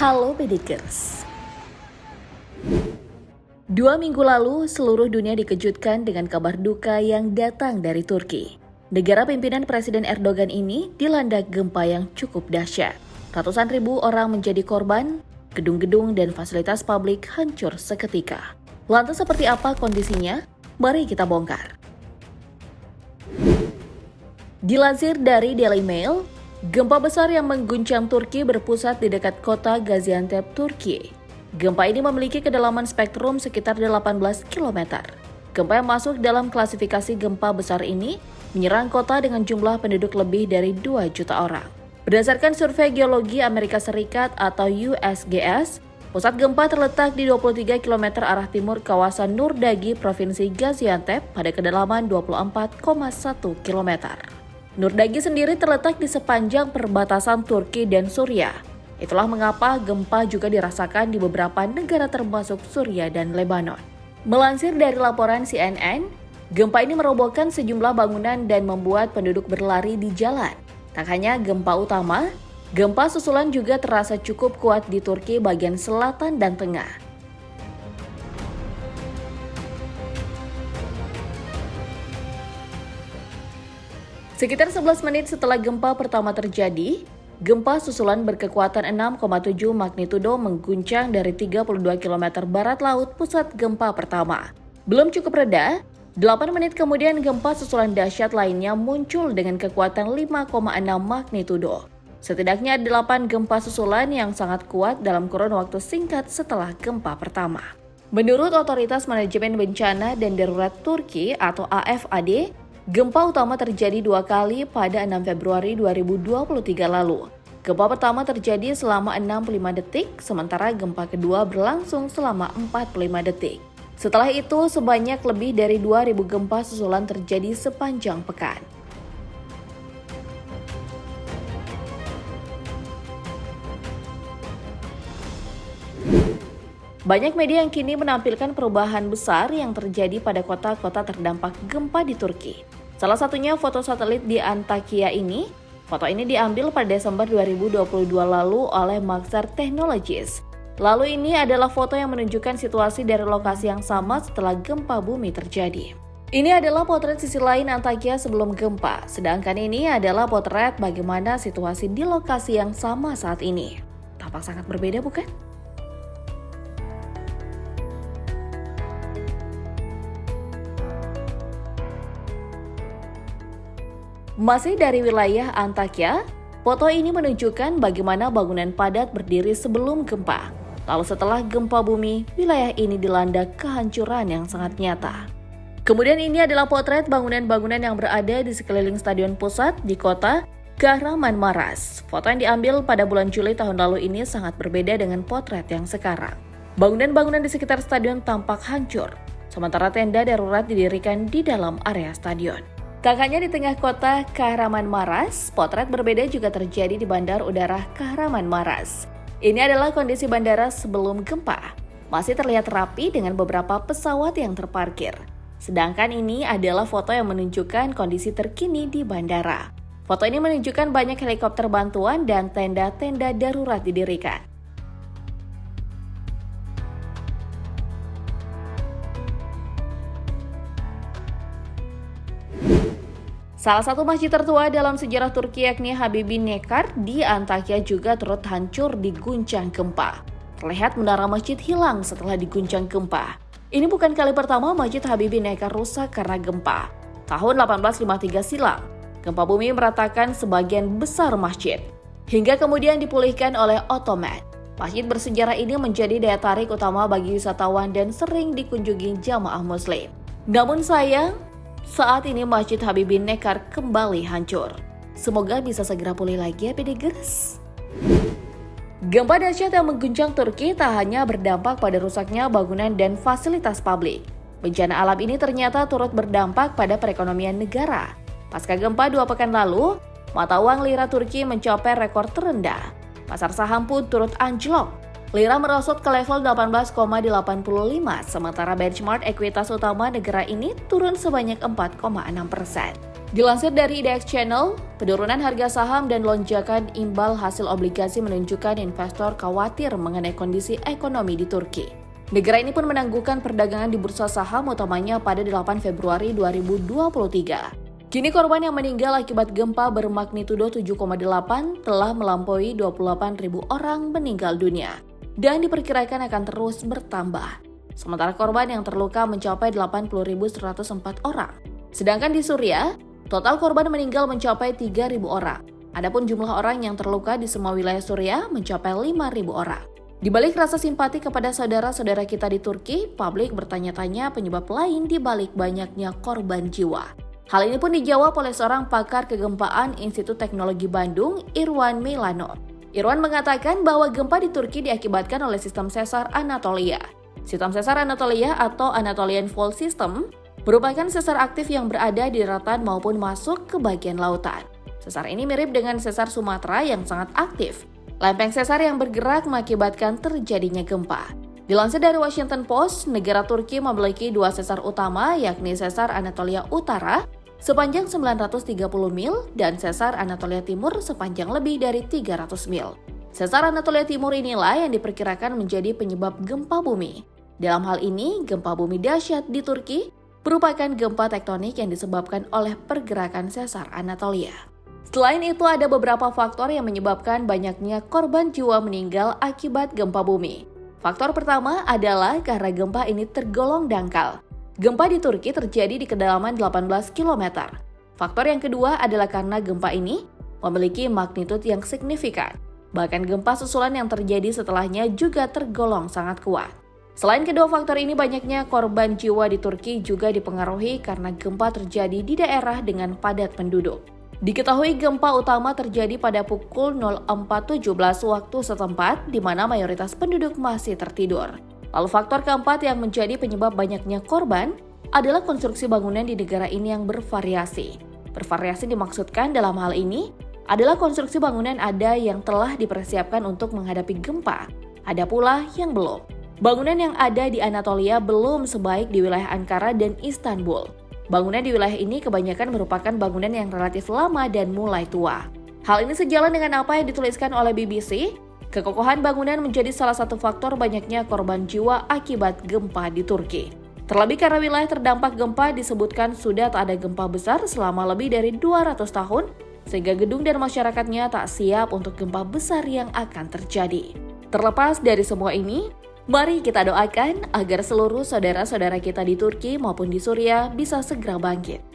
Halo Bedikers. 2 minggu lalu, seluruh dunia dikejutkan dengan kabar duka yang datang dari Turki. Negara pimpinan Presiden Erdogan ini dilanda gempa yang cukup dahsyat. Ratusan ribu orang menjadi korban, gedung-gedung dan fasilitas publik hancur seketika. Lantas seperti apa kondisinya? Mari kita bongkar. Dilansir dari Daily Mail, gempa besar yang mengguncang Turki berpusat di dekat kota Gaziantep, Turki. Gempa ini memiliki kedalaman spektrum sekitar 18 km. Gempa yang masuk dalam klasifikasi gempa besar ini menyerang kota dengan jumlah penduduk lebih dari 2 juta orang. Berdasarkan survei geologi Amerika Serikat atau USGS, pusat gempa terletak di 23 km arah timur kawasan Nurdagi, Provinsi Gaziantep pada kedalaman 24,1 km. Nurdagi sendiri terletak di sepanjang perbatasan Turki dan Suriah. Itulah mengapa gempa juga dirasakan di beberapa negara termasuk Suriah dan Lebanon. Melansir dari laporan CNN, gempa ini merobohkan sejumlah bangunan dan membuat penduduk berlari di jalan. Tak hanya gempa utama, gempa susulan juga terasa cukup kuat di Turki bagian selatan dan tengah. Sekitar 11 menit setelah gempa pertama terjadi, gempa susulan berkekuatan 6,7 magnitudo mengguncang dari 32 km barat laut pusat gempa pertama. Belum cukup reda, 8 menit kemudian gempa susulan dahsyat lainnya muncul dengan kekuatan 5,6 magnitudo. Setidaknya 8 gempa susulan yang sangat kuat dalam kurun waktu singkat setelah gempa pertama. Menurut Otoritas Manajemen Bencana dan Darurat Turki atau AFAD, gempa utama terjadi 2 kali pada 6 Februari 2023 lalu. Gempa pertama terjadi selama 65 detik, sementara gempa kedua berlangsung selama 45 detik. Setelah itu, sebanyak lebih dari 2.000 gempa susulan terjadi sepanjang pekan. Banyak media yang kini menampilkan perubahan besar yang terjadi pada kota-kota terdampak gempa di Turki. Salah satunya foto satelit di Antakya ini. Foto ini diambil pada Desember 2022 lalu oleh Maxar Technologies. Lalu ini adalah foto yang menunjukkan situasi dari lokasi yang sama setelah gempa bumi terjadi. Ini adalah potret sisi lain Antakya sebelum gempa, sedangkan ini adalah potret bagaimana situasi di lokasi yang sama saat ini. Tampak sangat berbeda, bukan? Masih dari wilayah Antakya, foto ini menunjukkan bagaimana bangunan padat berdiri sebelum gempa. Lalu setelah gempa bumi, wilayah ini dilanda kehancuran yang sangat nyata. Kemudian ini adalah potret bangunan-bangunan yang berada di sekeliling stadion pusat di kota Kahramanmaras. Foto yang diambil pada bulan Juli tahun lalu ini sangat berbeda dengan potret yang sekarang. Bangunan-bangunan di sekitar stadion tampak hancur, sementara tenda darurat didirikan di dalam area stadion. Tak hanya di tengah kota Kahramanmaras, potret berbeda juga terjadi di Bandar Udara Kahramanmaras. Ini adalah kondisi bandara sebelum gempa. Masih terlihat rapi dengan beberapa pesawat yang terparkir. Sedangkan ini adalah foto yang menunjukkan kondisi terkini di bandara. Foto ini menunjukkan banyak helikopter bantuan dan tenda-tenda darurat didirikan. Salah satu masjid tertua dalam sejarah Turki yakni Habibi Nekar di Antakya juga turut hancur diguncang gempa. Terlihat menara masjid hilang setelah diguncang gempa. Ini bukan kali pertama masjid Habibi Nekar rusak karena gempa. Tahun 1853 silam, gempa bumi meratakan sebagian besar masjid. Hingga kemudian dipulihkan oleh Ottoman. Masjid bersejarah ini menjadi daya tarik utama bagi wisatawan dan sering dikunjungi jamaah muslim. Namun sayang, saat ini Masjid Habibi Nekar kembali hancur. Semoga bisa segera pulih lagi ya Bedikers. Gempa dahsyat yang mengguncang Turki tak hanya berdampak pada rusaknya bangunan dan fasilitas publik. Bencana alam ini ternyata turut berdampak pada perekonomian negara. Pasca gempa 2 pekan lalu, mata uang lira Turki mencapai rekor terendah. Pasar saham pun turut anjlok. Lira merosot ke level 18,85, sementara benchmark ekuitas utama negara ini turun sebanyak 4,6%. Dilansir dari IDX Channel, penurunan harga saham dan lonjakan imbal hasil obligasi menunjukkan investor khawatir mengenai kondisi ekonomi di Turki. Negara ini pun menangguhkan perdagangan di bursa saham utamanya pada 8 Februari 2023. Kini korban yang meninggal akibat gempa bermagnitudo 7,8 telah melampaui 28.000 orang meninggal dunia dan diperkirakan akan terus bertambah. Sementara korban yang terluka mencapai 80.104 orang. Sedangkan di Suriah, total korban meninggal mencapai 3.000 orang. Adapun jumlah orang yang terluka di semua wilayah Suriah mencapai 5.000 orang. Di balik rasa simpati kepada saudara-saudara kita di Turki, publik bertanya-tanya penyebab lain di balik banyaknya korban jiwa. Hal ini pun dijawab oleh seorang pakar kegempaan Institut Teknologi Bandung, Irwan Milano. Irwan mengatakan bahwa gempa di Turki diakibatkan oleh sistem sesar Anatolia. Sistem sesar Anatolia atau Anatolian Fault System merupakan sesar aktif yang berada di daratan maupun masuk ke bagian lautan. Sesar ini mirip dengan sesar Sumatera yang sangat aktif. Lempeng sesar yang bergerak mengakibatkan terjadinya gempa. Dilansir dari Washington Post, negara Turki memiliki dua sesar utama, yakni sesar Anatolia Utara sepanjang 930 mil dan sesar Anatolia Timur sepanjang lebih dari 300 mil. Sesar Anatolia Timur inilah yang diperkirakan menjadi penyebab gempa bumi. Dalam hal ini, gempa bumi dahsyat di Turki merupakan gempa tektonik yang disebabkan oleh pergerakan sesar Anatolia. Selain itu, ada beberapa faktor yang menyebabkan banyaknya korban jiwa meninggal akibat gempa bumi. Faktor pertama adalah karena gempa ini tergolong dangkal. Gempa di Turki terjadi di kedalaman 18 km. Faktor yang kedua adalah karena gempa ini memiliki magnitudo yang signifikan. Bahkan gempa susulan yang terjadi setelahnya juga tergolong sangat kuat. Selain kedua faktor ini, banyaknya korban jiwa di Turki juga dipengaruhi karena gempa terjadi di daerah dengan padat penduduk. Diketahui gempa utama terjadi pada pukul 04.17 waktu setempat, di mana mayoritas penduduk masih tertidur. Lalu faktor keempat yang menjadi penyebab banyaknya korban adalah konstruksi bangunan di negara ini yang bervariasi. Bervariasi dimaksudkan dalam hal ini adalah konstruksi bangunan ada yang telah dipersiapkan untuk menghadapi gempa, ada pula yang belum. Bangunan yang ada di Anatolia belum sebaik di wilayah Ankara dan Istanbul. Bangunan di wilayah ini kebanyakan merupakan bangunan yang relatif lama dan mulai tua. Hal ini sejalan dengan apa yang dituliskan oleh BBC. Kekokohan bangunan menjadi salah satu faktor banyaknya korban jiwa akibat gempa di Turki. Terlebih karena wilayah terdampak gempa disebutkan sudah tak ada gempa besar selama lebih dari 200 tahun, sehingga gedung dan masyarakatnya tak siap untuk gempa besar yang akan terjadi. Terlepas dari semua ini, mari kita doakan agar seluruh saudara-saudara kita di Turki maupun di Suriah bisa segera bangkit.